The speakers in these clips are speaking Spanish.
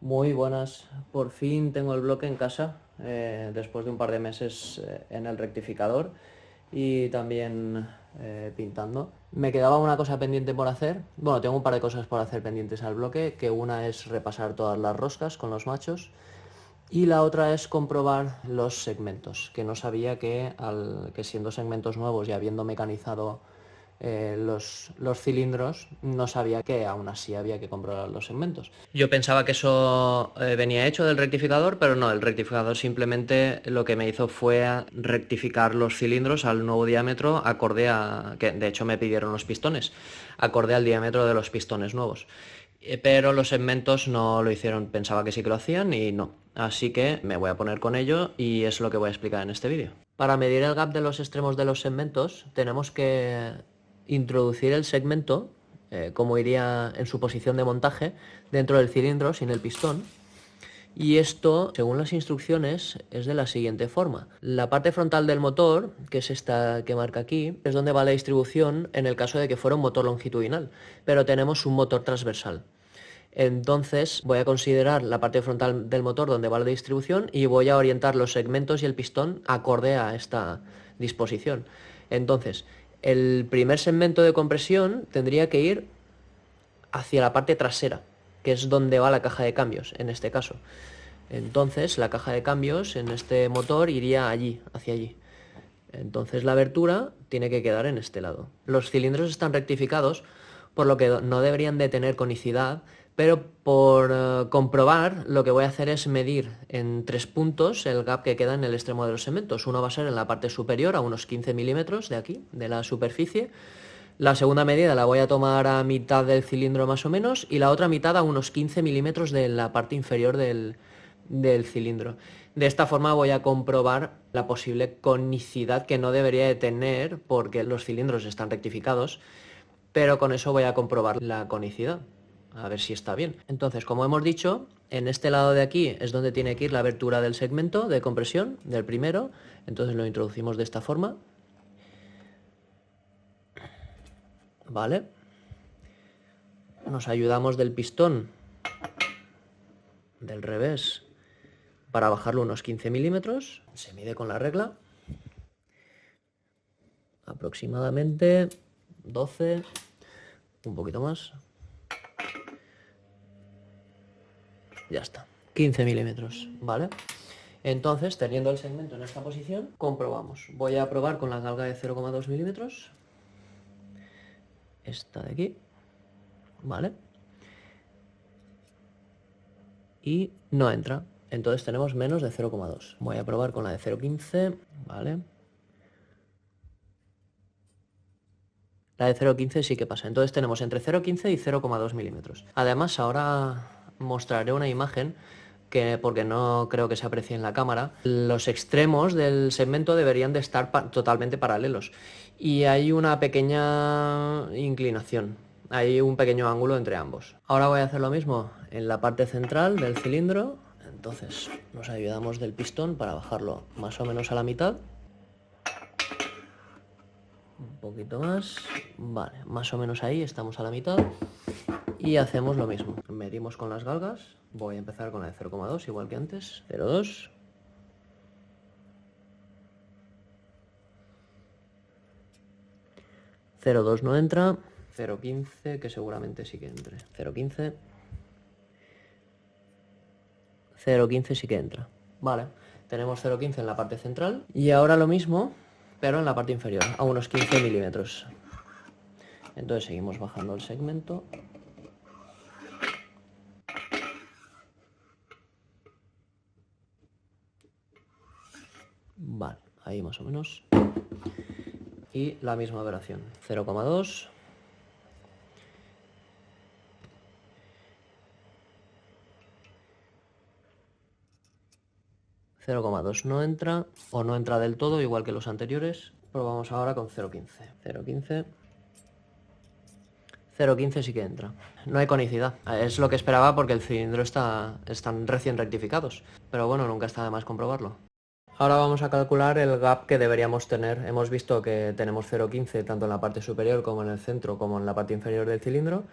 Muy buenas, por fin tengo el bloque en casa, después de un par de meses en el rectificador y también pintando. Me quedaba una cosa pendiente por hacer, bueno, tengo un par de cosas por hacer pendientes al bloque, que una es repasar todas las roscas con los machos y la otra es comprobar los segmentos, que no sabía que siendo segmentos nuevos y habiendo mecanizado los cilindros, no sabía que aún así había que comprobar los segmentos. Yo pensaba que eso venía hecho del rectificador, pero no, el rectificador simplemente lo que me hizo fue rectificar los cilindros al nuevo diámetro acorde a, que de hecho me pidieron los pistones, acorde al diámetro de los pistones nuevos. Pero los segmentos no lo hicieron, pensaba que sí que lo hacían y no. Así que me voy a poner con ello y es lo que voy a explicar en este vídeo. Para medir el gap de los extremos de los segmentos tenemos que introducir el segmento, como iría en su posición de montaje, dentro del cilindro sin el pistón. Y esto, según las instrucciones, es de la siguiente forma. La parte frontal del motor, que es esta que marca aquí, es donde va la distribución en el caso de que fuera un motor longitudinal, pero tenemos un motor transversal. Entonces voy a considerar la parte frontal del motor donde va la distribución y voy a orientar los segmentos y el pistón acorde a esta disposición. Entonces, el primer segmento de compresión tendría que ir hacia la parte trasera, que es donde va la caja de cambios, en este caso. Entonces, la caja de cambios en este motor iría allí, hacia allí. Entonces la abertura tiene que quedar en este lado. Los cilindros están rectificados, por lo que no deberían de tener conicidad, pero por comprobar lo que voy a hacer es medir en 3 puntos el gap que queda en el extremo de los segmentos. Uno va a ser en la parte superior, a unos 15 milímetros de aquí, de la superficie. La segunda medida la voy a tomar a mitad del cilindro más o menos y la otra mitad a unos 15 milímetros de la parte inferior del cilindro. De esta forma voy a comprobar la posible conicidad que no debería de tener porque los cilindros están rectificados, pero con eso voy a comprobar la conicidad, a ver si está bien. Entonces, como hemos dicho, en este lado de aquí es donde tiene que ir la abertura del segmento de compresión, del primero, entonces lo introducimos de esta forma. Vale. Nos ayudamos del pistón del revés para bajarlo unos 15 milímetros. Se mide con la regla. Aproximadamente 12, un poquito más. Ya está. 15 milímetros, ¿vale? Entonces, teniendo el segmento en esta posición, comprobamos. Voy a probar con la galga de 0,2 milímetros. Esta de aquí. ¿Vale? Y no entra. Entonces tenemos menos de 0,2. Voy a probar con la de 0,15. ¿Vale? La de 0,15 sí que pasa. Entonces tenemos entre 0,15 y 0,2 milímetros. Además, ahora mostraré una imagen que, porque no creo que se aprecie en la cámara, los extremos del segmento deberían de estar totalmente paralelos. Y hay una pequeña inclinación. Hay un pequeño ángulo entre ambos. Ahora voy a hacer lo mismo en la parte central del cilindro. Entonces nos ayudamos del pistón para bajarlo más o menos a la mitad. Un poquito más. Vale, más o menos ahí, estamos a la mitad. Y hacemos lo mismo. Medimos con las galgas. Voy a empezar con la de 0,2, igual que antes. 0,2. .02 no entra. 0,15, que seguramente sí que entre. 0,15. 0,15 sí que entra. Vale, tenemos 0,15 en la parte central. Y ahora lo mismo, pero en la parte inferior, a unos 15 milímetros. Entonces seguimos bajando el segmento. Vale, ahí más o menos. Y la misma operación. 0,2. 0,2 no entra, o no entra del todo, igual que los anteriores. Probamos ahora con 0,15. 0,15. 0,15 sí que entra. No hay conicidad. Es lo que esperaba porque el cilindro están recién rectificados. Pero bueno, nunca está de más comprobarlo. Ahora vamos a calcular el gap que deberíamos tener. Hemos visto que tenemos 0,15 tanto en la parte superior como en el centro como en la parte inferior del cilindro.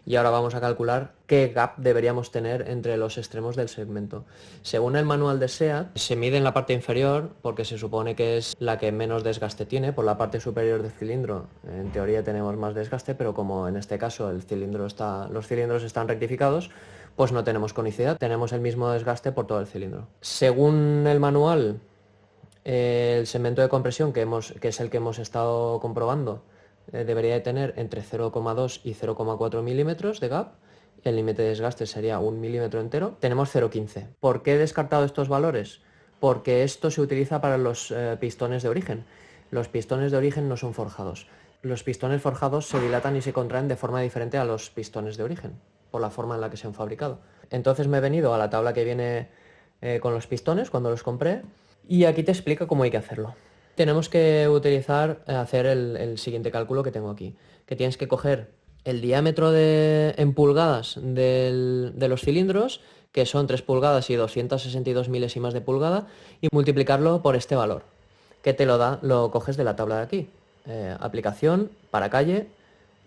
Y ahora vamos a calcular qué gap deberíamos tener entre los extremos del segmento. Según el manual de SEAT, se mide en la parte inferior porque se supone que es la que menos desgaste tiene. Por la parte superior del cilindro, en teoría tenemos más desgaste, pero como en este caso los cilindros están rectificados, pues no tenemos conicidad, tenemos el mismo desgaste por todo el cilindro. Según el manual, el segmento de compresión, que es el que hemos estado comprobando, debería de tener entre 0,2 y 0,4 milímetros de gap. El límite de desgaste sería 1 milímetro entero. Tenemos 0,15. ¿Por qué he descartado estos valores? Porque esto se utiliza para los pistones de origen. Los pistones de origen no son forjados. Los pistones forjados se dilatan y se contraen de forma diferente a los pistones de origen, por la forma en la que se han fabricado. Entonces me he venido a la tabla que viene con los pistones cuando los compré, y aquí te explica cómo hay que hacerlo. Tenemos que hacer el siguiente cálculo que tengo aquí, que tienes que coger el diámetro en pulgadas de los cilindros, que son 3 pulgadas y 262 milésimas de pulgada, y multiplicarlo por este valor, que te lo coges de la tabla de aquí. Aplicación para calle,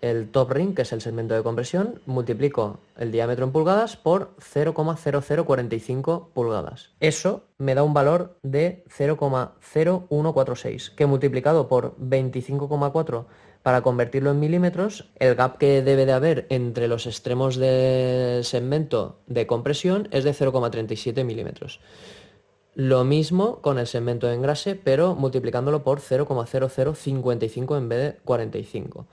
el top ring, que es el segmento de compresión, multiplico el diámetro en pulgadas por 0,0045 pulgadas. Eso me da un valor de 0,0146, que multiplicado por 25,4 para convertirlo en milímetros, el gap que debe de haber entre los extremos del segmento de compresión es de 0,37 milímetros. Lo mismo con el segmento de engrase, pero multiplicándolo por 0,0055 en vez de 45.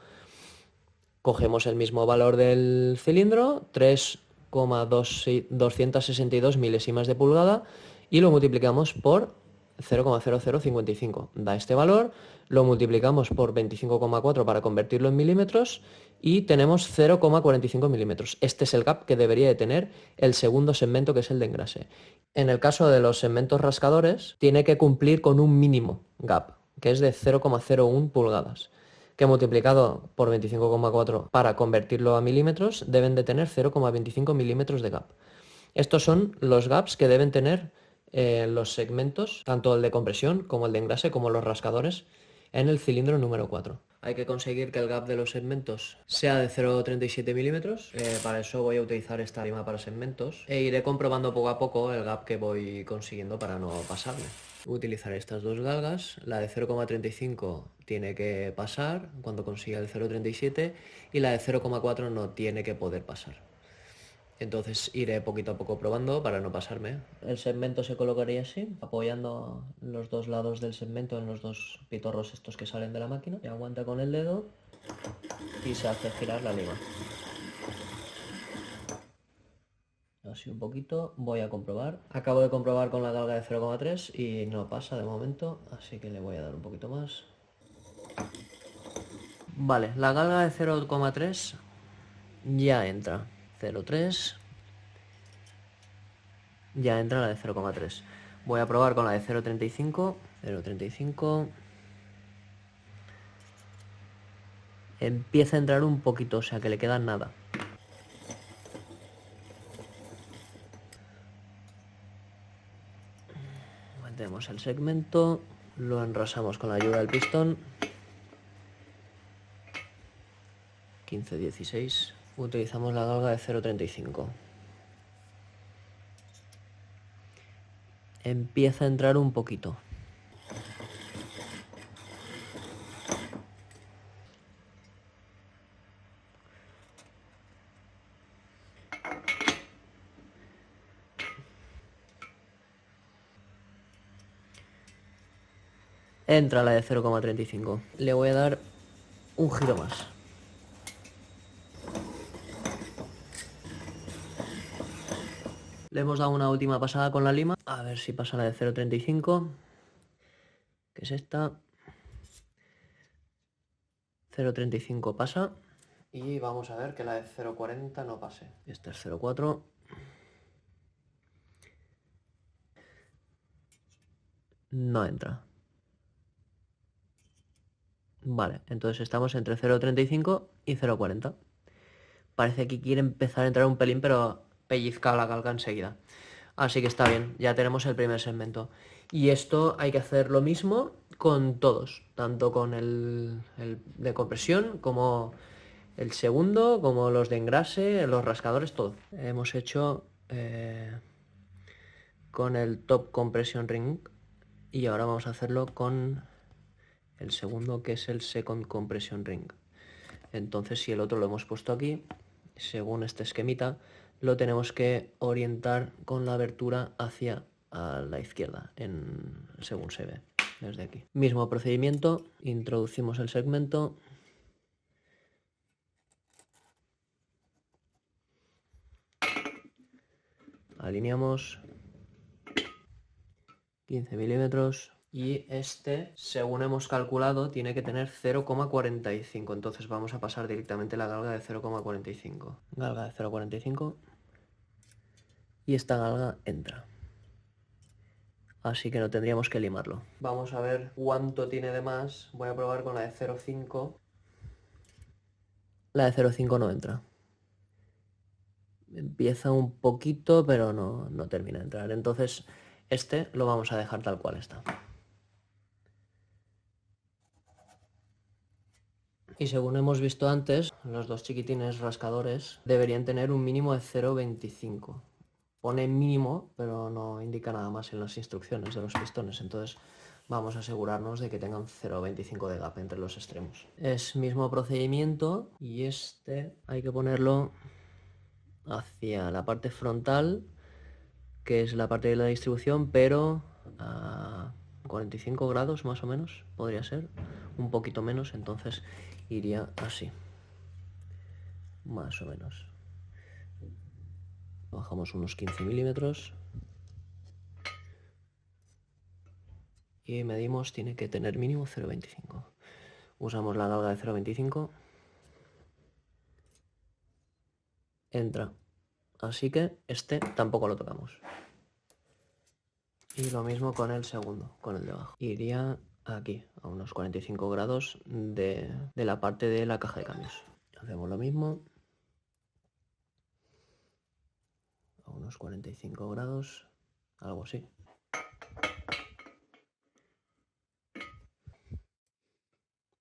Cogemos el mismo valor del cilindro, 3,262 milésimas de pulgada, y lo multiplicamos por 0,0055. Da este valor, lo multiplicamos por 25,4 para convertirlo en milímetros y tenemos 0,45 milímetros. Este es el gap que debería de tener el segundo segmento, que es el de engrase. En el caso de los segmentos rascadores, tiene que cumplir con un mínimo gap, que es de 0,01 pulgadas, que multiplicado por 25,4 para convertirlo a milímetros deben de tener 0,25 milímetros de gap. Estos son los gaps que deben tener los segmentos, tanto el de compresión como el de engrase, como los rascadores, en el cilindro número 4. Hay que conseguir que el gap de los segmentos sea de 0,37 milímetros. Para eso voy a utilizar esta lima para segmentos e iré comprobando poco a poco el gap que voy consiguiendo para no pasarme. Utilizaré estas dos galgas. La de 0,35 tiene que pasar cuando consiga el 0,37 y la de 0,4 no tiene que poder pasar. Entonces iré poquito a poco probando para no pasarme. El segmento se colocaría así, apoyando los dos lados del segmento en los dos pitorros estos que salen de la máquina. Y aguanta con el dedo y se hace girar la lima. Así un poquito, voy a comprobar. Acabo de comprobar con la galga de 0,3 y no pasa de momento, así que le voy a dar un poquito más. Vale, la galga de 0,3 ya entra. 0,3. Ya entra la de 0,3. Voy a probar con la de 0,35. 0,35. Empieza a entrar un poquito, o sea que le queda nada. Metemos el segmento, lo enrasamos con la ayuda del pistón. 15-16. Utilizamos la galga de 0,35. Empieza a entrar un poquito. Entra la de 0,35. Le voy a dar un giro más. Le hemos dado una última pasada con la lima. A ver si pasa la de 0,35. Que es esta. 0,35 pasa. Y vamos a ver que la de 0,40 no pase. Esta es 0,4. No entra. Vale, entonces estamos entre 0,35 y 0,40. Parece que quiere empezar a entrar un pelín, pero pellizca la galga enseguida. Así que está bien, ya tenemos el primer segmento. Y esto hay que hacer lo mismo con todos, tanto con el de compresión como El segundo, como los de engrase, los rascadores, todo. Hemos hecho con el top compression ring y ahora vamos a hacerlo con el segundo, que es el second compression ring. Entonces, si el otro lo hemos puesto aquí, según este esquemita, lo tenemos que orientar con la abertura hacia a la izquierda, según se ve desde aquí. Mismo procedimiento, introducimos el segmento. Alineamos 15 milímetros y este, según hemos calculado, tiene que tener 0,45. Entonces vamos a pasar directamente la galga de 0,45. Galga de 0,45 y esta galga entra. Así que no tendríamos que limarlo. Vamos a ver cuánto tiene de más. Voy a probar con la de 0,5. La de 0,5 no entra. Empieza un poquito, pero no termina de entrar. Entonces este lo vamos a dejar tal cual está. Y según hemos visto antes, los dos chiquitines rascadores deberían tener un mínimo de 0,25. Pone mínimo, pero no indica nada más en las instrucciones de los pistones. Entonces vamos a asegurarnos de que tengan 0,25 de gap entre los extremos. Es mismo procedimiento y este hay que ponerlo hacia la parte frontal, que es la parte de la distribución, pero a 45 grados más o menos, podría ser, un poquito menos, entonces iría así, más o menos. Bajamos unos 15 milímetros y medimos, tiene que tener mínimo 0,25. Usamos la galga de 0,25. Entra. Así que este tampoco lo tocamos. Y lo mismo con el segundo, con el de abajo. Iría aquí, a unos 45 grados de la parte de la caja de cambios. Hacemos lo mismo. A unos 45 grados, algo así.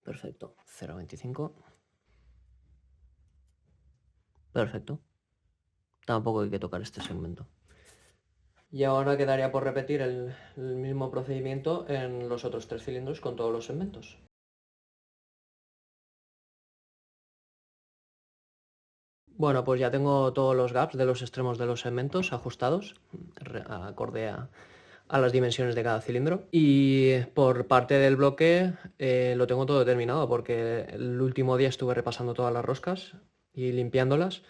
Perfecto, 0,25. Perfecto. Tampoco hay que tocar este segmento. Y ahora quedaría por repetir el mismo procedimiento en los otros 3 cilindros con todos los segmentos. Bueno, pues ya tengo todos los gaps de los extremos de los segmentos ajustados, acorde a las dimensiones de cada cilindro. Y por parte del bloque lo tengo todo terminado porque el último día estuve repasando todas las roscas y limpiándolas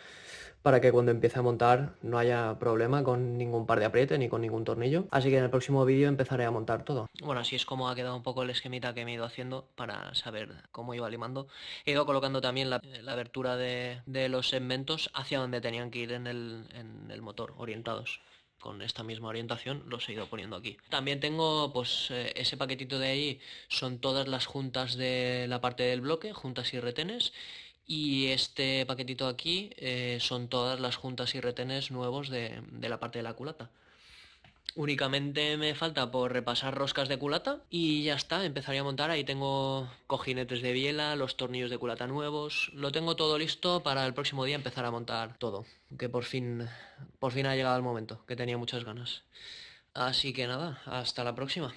para que cuando empiece a montar no haya problema con ningún par de apriete ni con ningún tornillo. Así que en el próximo vídeo empezaré a montar todo. Bueno, así es como ha quedado un poco el esquemita que me he ido haciendo para saber cómo iba limando. He ido colocando también la abertura de los segmentos hacia donde tenían que ir en el motor, orientados. Con esta misma orientación los he ido poniendo aquí. También tengo pues ese paquetito de ahí, son todas las juntas de la parte del bloque, juntas y retenes. Y este paquetito aquí son todas las juntas y retenes nuevos de la parte de la culata. Únicamente me falta por repasar roscas de culata y ya está, empezaría a montar. Ahí tengo cojinetes de biela, los tornillos de culata nuevos. Lo tengo todo listo para el próximo día empezar a montar todo. Que por fin ha llegado el momento, que tenía muchas ganas. Así que nada, hasta la próxima.